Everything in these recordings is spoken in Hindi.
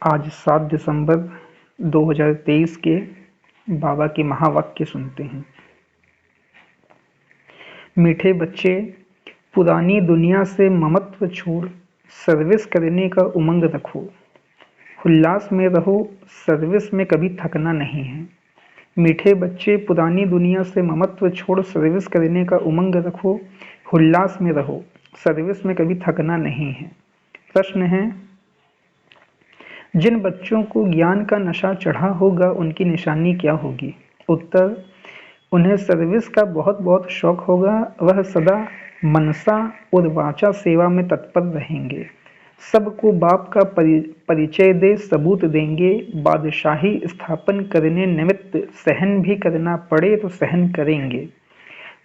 आज 7 दिसंबर 2023 के बाबा के महावाक्य सुनते हैं। मीठे बच्चे, पुरानी दुनिया से ममत्व छोड़ सर्विस करने का उमंग रखो। उल्लास में रहो, सर्विस में कभी थकना नहीं है। मीठे बच्चे, पुरानी दुनिया से ममत्व छोड़ सर्विस करने का उमंग रखो। उल्लास में रहो, सर्विस में कभी थकना नहीं है। प्रश्न है, जिन बच्चों को ज्ञान का नशा चढ़ा होगा उनकी निशानी क्या होगी? उत्तर, उन्हें सर्विस का बहुत बहुत शौक होगा। वह सदा मनसा और वाचा सेवा में तत्पर रहेंगे। सबको बाप का परिचय दे सबूत देंगे। बादशाही स्थापन करने निमित्त सहन भी करना पड़े तो सहन करेंगे।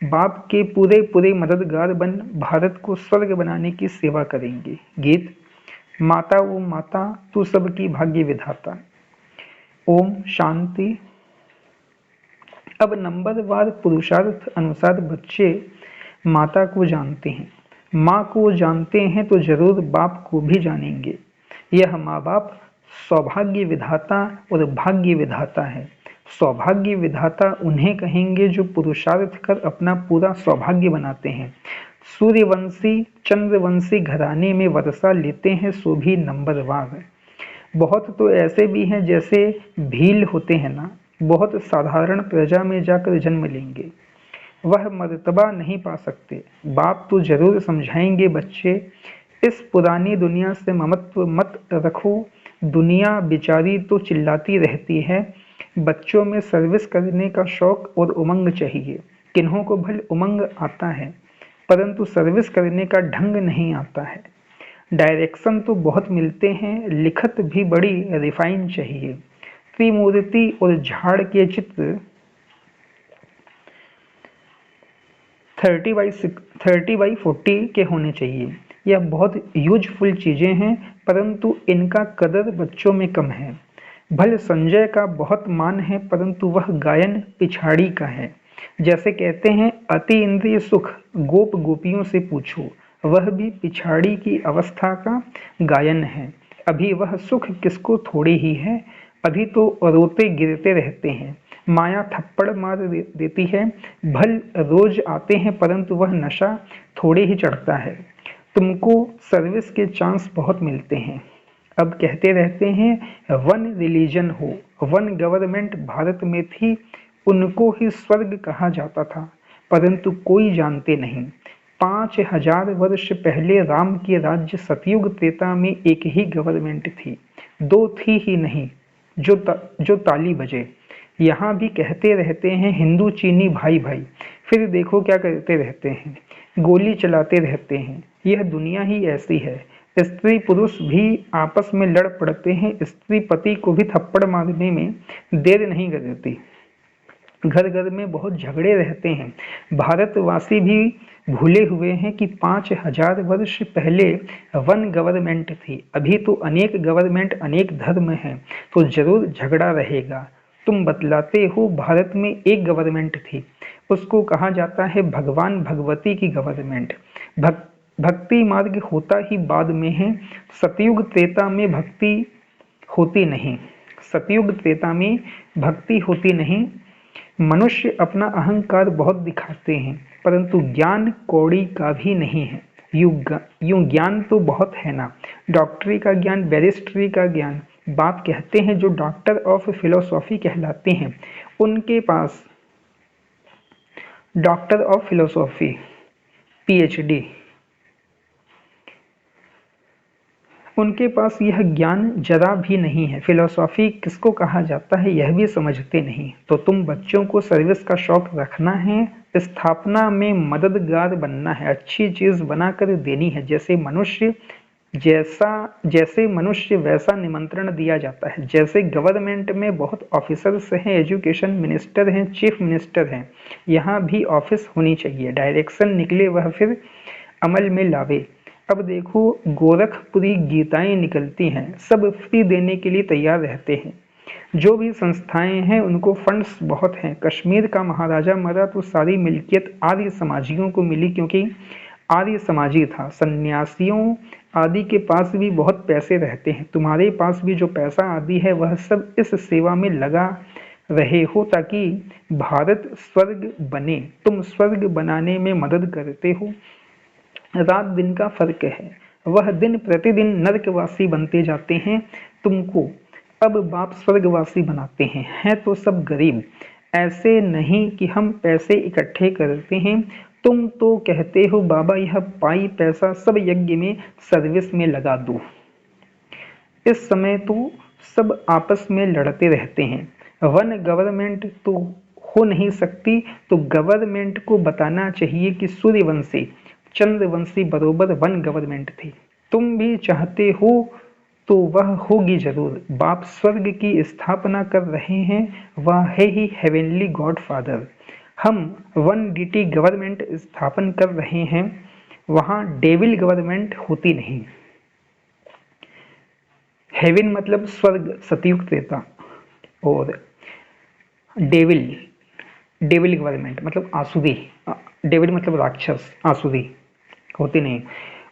बाप के पूरे पूरे मददगार बन भारत को स्वर्ग बनाने की सेवा करेंगे। गीत। माता वो माता, तू सबकी भाग्य विधाता। ओम शांति। अब नंबरवार पुरुषार्थ अनुसार बच्चे माता को जानते हैं। माँ को जानते हैं तो जरूर बाप को भी जानेंगे। यह माँ बाप सौभाग्य विधाता और भाग्य विधाता है। सौभाग्य विधाता उन्हें कहेंगे जो पुरुषार्थ कर अपना पूरा सौभाग्य बनाते हैं। सूर्यवंशी चंद्रवंशी घराने में वर्षा लेते हैं सो भी नंबरवार। बहुत तो ऐसे भी हैं जैसे भील होते हैं ना, बहुत साधारण प्रजा में जाकर जन्म लेंगे, वह मर्तबा नहीं पा सकते। बाप तो जरूर समझाएंगे बच्चे, इस पुरानी दुनिया से ममत्व मत रखो। दुनिया बेचारी तो चिल्लाती रहती है। बच्चों में सर्विस करने का शौक और उमंग चाहिए। किन्हों को भले उमंग आता है परंतु सर्विस करने का ढंग नहीं आता है। डायरेक्शन तो बहुत मिलते हैं, लिखत भी बड़ी रिफाइन चाहिए। त्रिमूर्ति और झाड़ के चित्र 30x40 के होने चाहिए। यह बहुत यूजफुल चीजें हैं परंतु इनका कदर बच्चों में कम है। भले संजय का बहुत मान है परंतु वह गायन पिछाड़ी का है। जैसे कहते हैं, अति इंद्रिय सुख गोप गोपियों से पूछो, वह भी पिछाड़ी की अवस्था का गायन है। अभी वह सुख किसको थोड़ी ही है, अभी तो रोते गिरते रहते हैं। माया थप्पड़ मार देती है। भल रोज आते हैं परंतु वह नशा थोड़े ही चढ़ता है। तुमको सर्विस के चांस बहुत मिलते हैं। अब कहते रहते हैं वन रिलीजन हो, वन गवर्नमेंट भारत में थी, उनको ही स्वर्ग कहा जाता था परंतु कोई जानते नहीं। 5000 वर्ष पहले राम के राज्य सतयुग त्रेता में एक ही गवर्नमेंट थी, दो थी ही नहीं जो ताली बजे। यहाँ भी कहते रहते हैं हिंदू चीनी भाई भाई, फिर देखो क्या करते रहते हैं, गोली चलाते रहते हैं। यह दुनिया ही ऐसी है। स्त्री पुरुष भी आपस में लड़ पड़ते हैं। स्त्री पति को भी थप्पड़ मारने में देर नहीं करती। घर घर में बहुत झगड़े रहते हैं। भारतवासी भी भूले हुए हैं कि 5000 वर्ष पहले वन गवर्नमेंट थी। अभी तो अनेक गवर्नमेंट अनेक धर्म हैं तो जरूर झगड़ा रहेगा। तुम बतलाते हो भारत में एक गवर्नमेंट थी, उसको कहा जाता है भगवान भगवती की गवर्नमेंट। भक्ति मार्ग होता ही बाद में है। सतयुग त्रेता में भक्ति होती नहीं। सतयुग त्रेता में भक्ति होती नहीं। मनुष्य अपना अहंकार बहुत दिखाते हैं परंतु ज्ञान कौड़ी का भी नहीं है। यूं ज्ञान तो बहुत है ना, डॉक्टरी का ज्ञान, बैरिस्ट्री का ज्ञान। बाप कहते हैं जो डॉक्टर ऑफ फिलोसॉफी कहलाते हैं उनके पास डॉक्टर ऑफ फिलोसॉफी PhD, उनके पास यह ज्ञान जरा भी नहीं है। फिलोसॉफी किसको कहा जाता है यह भी समझते नहीं। तो तुम बच्चों को सर्विस का शौक रखना है, स्थापना में मददगार बनना है, अच्छी चीज बनाकर देनी है। जैसे मनुष्य वैसा निमंत्रण दिया जाता है। जैसे गवर्नमेंट में बहुत ऑफिसर्स हैं, एजुकेशन मिनिस्टर हैं, चीफ मिनिस्टर हैं, यहाँ भी ऑफिस होनी चाहिए। डायरेक्शन निकले वह फिर अमल में लावे। अब देखो गोरखपुरी गीताएं निकलती हैं, सब फ्री देने के लिए तैयार रहते हैं। जो भी संस्थाएं हैं उनको फंड्स बहुत हैं। कश्मीर का महाराजा मरा तो सारी मिल्कियत आर्य समाजियों को मिली क्योंकि आर्य समाजी था। सन्यासियों आदि के पास भी बहुत पैसे रहते हैं, तुम्हारे पास भी जो पैसा आदि है वह सब इस सेवा में लगा रहे हो ताकि भारत स्वर्ग बने। तुम स्वर्ग बनाने में मदद करते हो। रात दिन का फर्क है, वह दिन प्रतिदिन नरकवासी बनते जाते हैं, तुमको अब बाप स्वर्गवासी बनाते हैं तो सब गरीब। ऐसे नहीं कि हम पैसे इकट्ठे करते हैं, तुम तो कहते हो बाबा यह पाई पैसा सब यज्ञ में सर्विस में लगा दो। इस समय तो सब आपस में लड़ते रहते हैं। वन गवर्नमेंट तो हो नहीं सकती, तो गवर्नमेंट को बताना चाहिए कि सूर्यवंशी चंद्रवंशी बरोबर वन गवर्नमेंट थी। तुम भी चाहते हो तो वह होगी जरूर। बाप स्वर्ग की स्थापना कर रहे हैं, वह है ही हेवेनली गॉड फादर। हम वन डीटी गवर्नमेंट स्थापन कर रहे हैं, वहां डेविल गवर्नमेंट होती नहीं। हेवन मतलब स्वर्ग सतयुग त्रेता, और डेविल डेविल गवर्नमेंट मतलब आसुरी। डेविल मतलब राक्षस, आसुरी होती नहीं।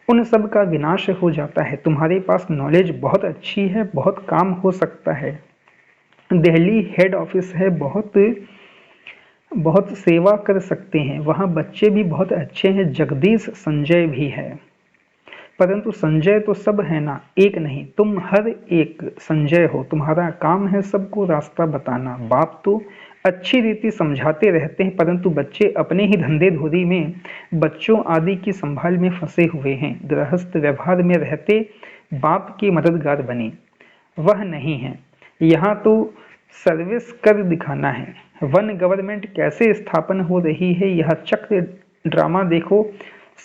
उन सब का विनाश हो जाता है। तुम्हारे पास नॉलेज बहुत अच्छी है, बहुत काम हो सकता है। दिल्ली हेड ऑफिस है, बहुत बहुत सेवा कर सकते हैं। वहाँ बच्चे भी बहुत अच्छे हैं, जगदीश संजय भी है। परंतु संजय तो सब है ना, एक नहीं। तुम हर एक संजय हो, तुम्हारा काम है सबको रास्ता बताना। बाप तो अच्छी रीति समझाते रहते हैं, परंतु बच्चे अपने ही धंधे धोरी में बच्चों आदि की संभाल में फंसे हुए हैं। गृहस्थ व्यवहार में रहते बाप की मददगार बने, वह नहीं है। यहाँ तो सर्विस कर दिखाना है। वन गवर्नमेंट कैसे स्थापन हो रही है, यह चक्र ड्रामा देखो,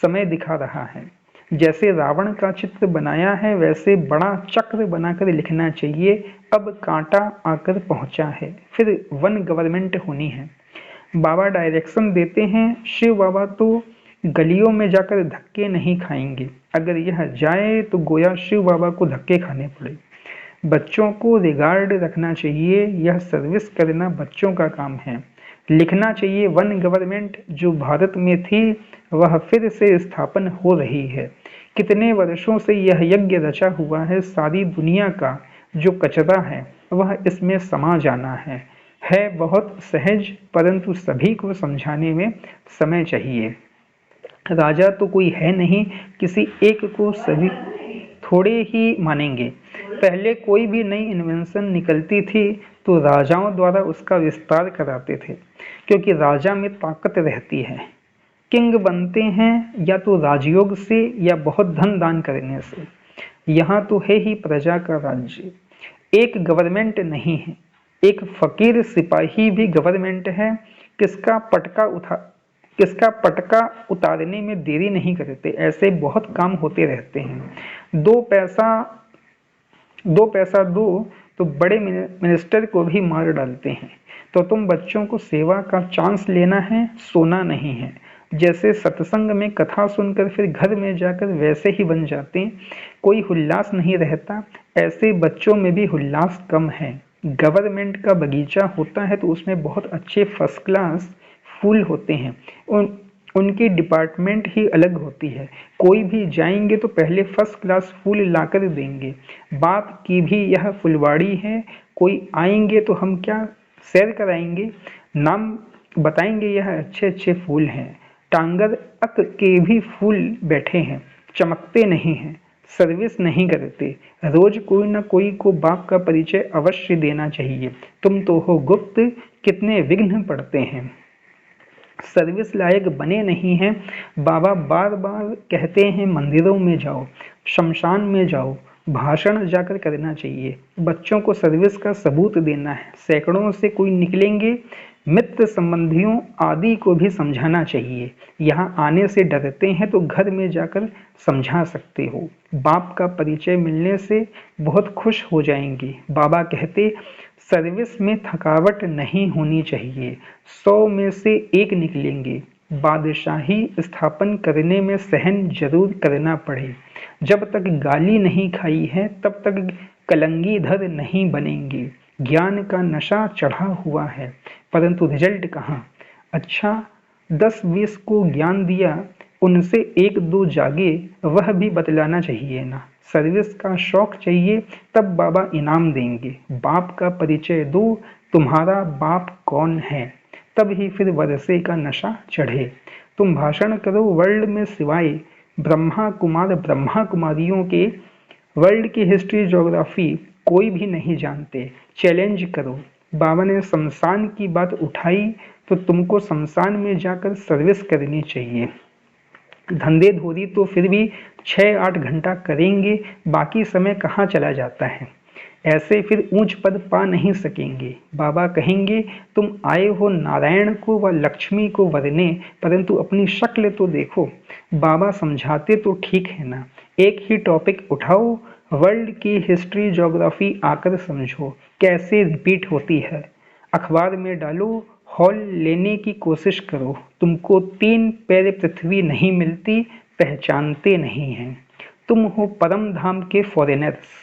समय दिखा रहा है। जैसे रावण का चित्र बनाया है वैसे बड़ा चक्र बनाकर लिखना चाहिए। अब कांटा आकर पहुंचा है, फिर वन गवर्नमेंट होनी है। बाबा डायरेक्शन देते हैं, शिव बाबा तो गलियों में जाकर धक्के नहीं खाएंगे। अगर यह जाए तो गोया शिव बाबा को धक्के खाने पड़े। बच्चों को रिगार्ड रखना चाहिए, यह सर्विस करना बच्चों का काम है। लिखना चाहिए वन गवर्नमेंट जो भारत में थी वह फिर से स्थापन हो रही है। कितने वर्षों से यह यज्ञ रचा हुआ है, सारी दुनिया का जो कचरा है वह इसमें समा जाना है बहुत सहज, परंतु सभी को समझाने में समय चाहिए। राजा तो कोई है नहीं, किसी एक को सभी थोड़े ही मानेंगे। पहले कोई भी नई इन्वेंशन निकलती थी तो राजाओं द्वारा उसका विस्तार कराते थे, क्योंकि राजा में ताकत रहती है। किंग बनते हैं या तो राजयोग से या बहुत धन दान करने से। यहाँ तो है ही प्रजा का राज्य, एक गवर्नमेंट नहीं है। एक फकीर सिपाही भी गवर्नमेंट है। किसका पटका उतारने में देरी नहीं करते। ऐसे बहुत काम होते रहते हैं। दो पैसा दो तो बड़े मिनिस्टर को भी मार डालते हैं। तो तुम बच्चों को सेवा का चांस लेना है, सोना नहीं है। जैसे सत्संग में कथा सुनकर फिर घर में जाकर वैसे ही बन जाते हैं, कोई उल्लास नहीं रहता, ऐसे बच्चों में भी उल्लास कम है। गवर्नमेंट का बगीचा होता है तो उसमें बहुत अच्छे फर्स्ट क्लास फूल होते हैं, उनकी डिपार्टमेंट ही अलग होती है। कोई भी जाएंगे तो पहले फर्स्ट क्लास फूल लाकर देंगे। बाप की भी यह फुलवाड़ी है, कोई आएंगे तो हम क्या सैर कराएंगे, नाम बताएंगे यह अच्छे अच्छे फूल हैं। टांगर अक के भी फूल बैठे हैं, चमकते नहीं हैं, सर्विस नहीं करते। रोज कोई ना कोई को बाप का परिचय अवश्य देना चाहिए। तुम तो हो गुप्त, कितने विघ्न पड़ते हैं, सर्विस लायक बने नहीं हैं। बाबा बार बार कहते हैं मंदिरों में जाओ, शमशान में जाओ, भाषण जाकर करना चाहिए। बच्चों को सर्विस का सबूत देना है। सैकड़ों से कोई निकलेंगे, मित्र संबंधियों आदि को भी समझाना चाहिए। यहाँ आने से डरते हैं तो घर में जाकर समझा सकते हो। बाप का परिचय मिलने से बहुत खुश हो जाएंगे। बाबा कहते सर्विस में थकावट नहीं होनी चाहिए, 100 में से 1 निकलेंगे। बादशाही स्थापन करने में सहन जरूर करना पड़े। जब तक गाली नहीं खाई है तब तक कलंगीधर नहीं बनेंगे। ज्ञान का नशा चढ़ा हुआ है, परंतु रिजल्ट कहाँ। अच्छा 10-20 को ज्ञान दिया, उनसे एक दो जागे वह भी बतलाना चाहिए ना। सर्विस का शौक चाहिए तब बाबा इनाम देंगे। बाप का परिचय दो, तुम्हारा बाप कौन है, तब ही फिर वरसे का नशा चढ़े। तुम भाषण करो वर्ल्ड में सिवाय ब्रह्मा कुमारियों के, वर्ल्ड की हिस्ट्री ज्योग्राफी कोई भी नहीं जानते। चैलेंज करो। बाबा ने शमशान की बात उठाई तो तुमको शमशान में जाकर सर्विस करनी चाहिए। धंधे धोरी तो फिर भी 6-8 घंटा करेंगे, बाकी समय कहाँ चला जाता है। ऐसे फिर ऊंच पद पा नहीं सकेंगे। बाबा कहेंगे तुम आए हो नारायण को व लक्ष्मी को वरने, परंतु अपनी शक्ल तो देखो। बाबा समझाते तो ठीक है ना, एक ही टॉपिक उठाओ, वर्ल्ड की हिस्ट्री ज्योग्राफी आकर समझो कैसे रिपीट होती है। अखबार में डालो, हॉल लेने की कोशिश करो। तुमको 3 पैर पृथ्वी नहीं मिलती, पहचानते नहीं हैं। तुम हो परम धाम के फॉरेनर्स,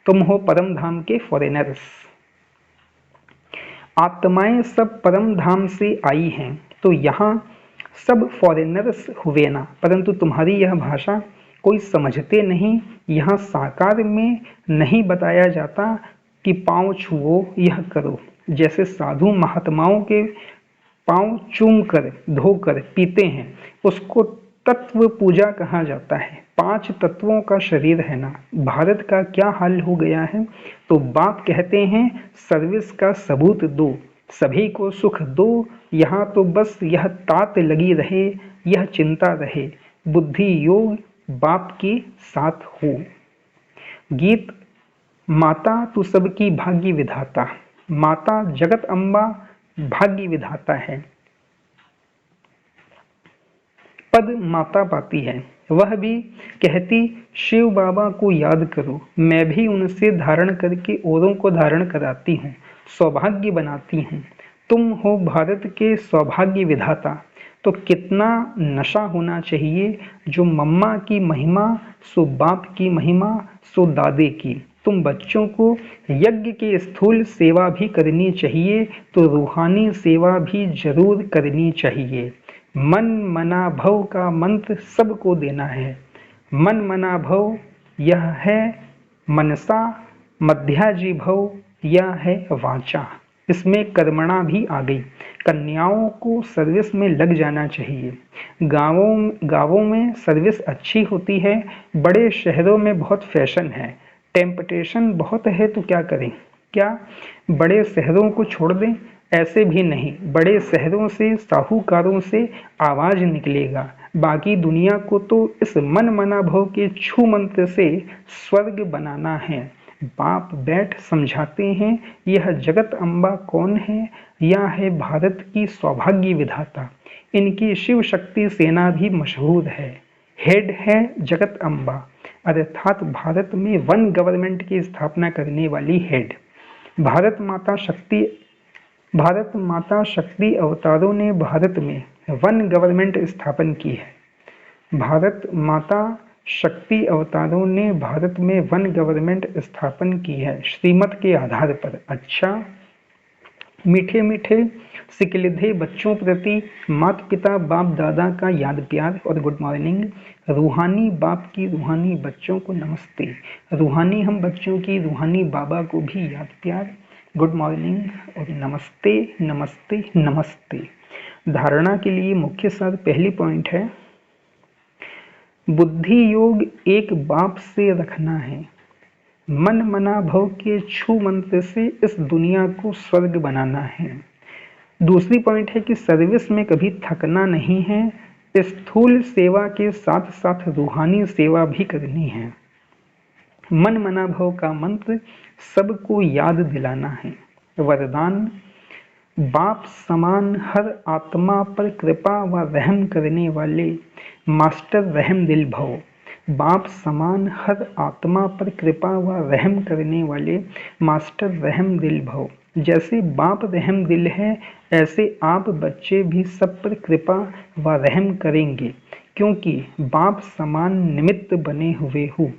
तुम हो परम धाम के फॉरेनर्स। आत्माएं सब परम धाम से आई हैं, तो यहाँ सब फॉरेनर्स हुए ना, परंतु तुम्हारी यह भाषा कोई समझते नहीं। यहाँ साकार में नहीं बताया जाता कि पाँव छुओ, यह करो। जैसे साधु महात्माओं के पाँव चूम कर धोकर पीते हैं, उसको तत्व पूजा कहा जाता है। 5 तत्वों का शरीर है ना। भारत का क्या हाल हो गया है, तो बाप कहते हैं सर्विस का सबूत दो, सभी को सुख दो। यहाँ तो बस यह तात लगी रहे, यह चिंता रहे, बुद्धि योग बाप की साथ हो। गीत माता तू सबकी भाग्य विधाता, माता जगत अम्बा भाग्य विधाता है। पद माता पाती है, वह भी कहती शिव बाबा को याद करो, मैं भी उनसे धारण करके औरों को धारण कराती हूँ, सौभाग्य बनाती हूँ। तुम हो भारत के सौभाग्य विधाता। तो कितना नशा होना चाहिए, जो मम्मा की महिमा सो बाप की महिमा सो दादे की। तुम बच्चों को यज्ञ की स्थूल सेवा भी करनी चाहिए, तो रूहानी सेवा भी जरूर करनी चाहिए। मन मना भव का मंत्र सबको देना है। मन मना भव यह है मनसा, मध्याजी भव यह है वाचा। इसमें कर्मणा भी आ गई। कन्याओं को सर्विस में लग जाना चाहिए। गांवों में सर्विस अच्छी होती है, बड़े शहरों में बहुत फैशन है, टेम्पटेशन बहुत है, तो क्या करें। क्या बड़े शहरों को छोड़ दें? ऐसे भी नहीं, बड़े शहरों से साहूकारों से आवाज निकलेगा। बाकी दुनिया को तो इस मन मना भव के छू मंत्र से स्वर्ग बनाना है। बाप बैठ समझाते हैं यह जगत अम्बा कौन है, यह है भारत की सौभाग्य विधाता। इनकी शिव शक्ति सेना भी मशहूर है। हेड है जगत अम्बा, अर्थात भारत में वन गवर्नमेंट की स्थापना करने वाली हेड। भारत माता शक्ति अवतारों ने भारत में वन गवर्नमेंट स्थापन की है। भारत माता शक्ति अवतारों ने भारत में वन गवर्नमेंट स्थापन की है, श्रीमत के आधार पर। अच्छा, मीठे मीठे सिकलिधे बच्चों प्रति माता पिता बाप दादा का याद प्यार और गुड मॉर्निंग। रूहानी बाप की रूहानी बच्चों को नमस्ते। रूहानी हम बच्चों की रूहानी बाबा को भी याद प्यार, गुड मॉर्निंग और नमस्ते नमस्ते नमस्ते। धारणा के लिए मुख्य सार पहली पॉइंट है, बुद्धि योग एक बाप से रखना है। मन मना भव के छू मंत्र से इस दुनिया को स्वर्ग बनाना है। दूसरी पॉइंट है कि सर्विस में कभी थकना नहीं है, स्थूल सेवा के साथ साथ रूहानी सेवा भी करनी है। मन मना भव का मंत्र सबको याद दिलाना है। वरदान, बाप समान हर आत्मा पर कृपा व रहम करने वाले मास्टर रहम दिल भव। बाप समान हर आत्मा पर कृपा व रहम करने वाले मास्टर रहम दिल भव। जैसे बाप रहम दिल है, ऐसे आप बच्चे भी सब पर कृपा व रहम करेंगे, क्योंकि बाप समान निमित्त बने हुए हो।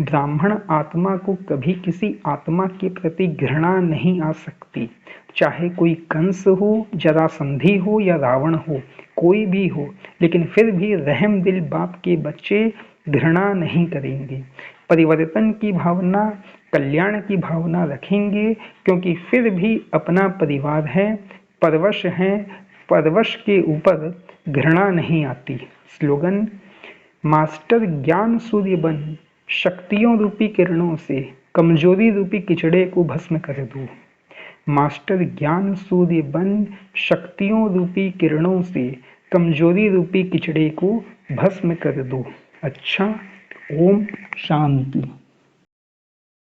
ब्राह्मण आत्मा को कभी किसी आत्मा के प्रति घृणा नहीं आ सकती, चाहे कोई कंस हो, जरासंधी हो या रावण हो, कोई भी हो, लेकिन फिर भी रहम दिल बाप के बच्चे घृणा नहीं करेंगे, परिवर्तन की भावना, कल्याण की भावना रखेंगे, क्योंकि फिर भी अपना परिवार है, परवश है, परवश के ऊपर घृणा नहीं आती। स्लोगन: मास्टर ज्ञान सूर्य बन, शक्तियों रूपी किरणों से कमजोरी रूपी किचड़े को भस्म कर दो। मास्टर ज्ञान सूर्य बन, शक्तियों रूपी किरणों से कमजोरी रूपी किचड़े को भस्म कर दो। अच्छा, ओम शांति।